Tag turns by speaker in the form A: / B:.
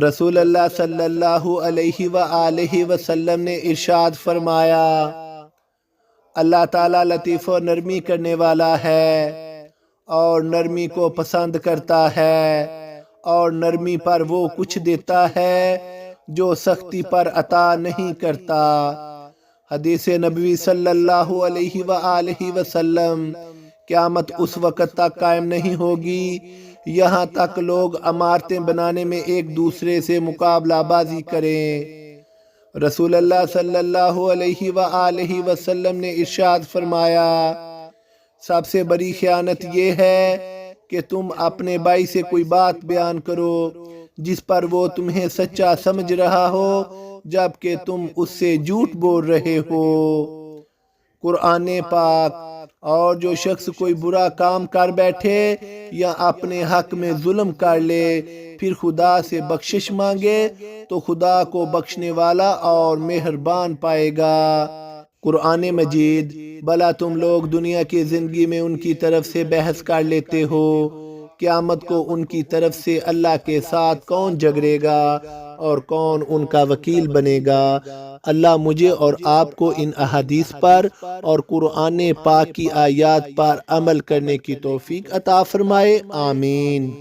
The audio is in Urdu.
A: رسول اللہ صلی اللہ علیہ وآلہ وسلم نے ارشاد فرمایا، اللہ تعالیٰ لطیف و نرمی کرنے والا ہے اور نرمی کو پسند کرتا ہے، اور نرمی پر وہ کچھ دیتا ہے جو سختی پر عطا نہیں کرتا۔ حدیث نبوی صلی اللہ علیہ وآلہ وسلم، قیامت اس وقت تک قائم نہیں ہوگی یہاں تک لوگ عمارتیں بنانے میں ایک دوسرے سے مقابلہ بازی کریں۔ رسول اللہ صلی اللہ علیہ وآلہ وسلم نے ارشاد فرمایا، سب سے بڑی خیانت یہ ہے کہ تم اپنے بھائی سے کوئی بات بیان کرو جس پر وہ تمہیں سچا سمجھ رہا ہو جبکہ تم اس سے جھوٹ بول رہے ہو۔ قرآن پاک۔ اور جو شخص کوئی برا کام کر بیٹھے یا اپنے حق میں ظلم کر لے پھر خدا سے بخشش مانگے تو خدا کو بخشنے والا اور مہربان پائے گا۔ قرآن مجید۔ بھلا تم لوگ دنیا کی زندگی میں ان کی طرف سے بحث کر لیتے ہو، قیامت کو ان کی طرف سے اللہ کے ساتھ کون جھگڑے گا اور کون ان کا وکیل بنے گا؟ اللہ مجھے اور آپ کو ان احادیث پر اور قرآن پاک کی آیات پر عمل کرنے کی توفیق عطا فرمائے، آمین۔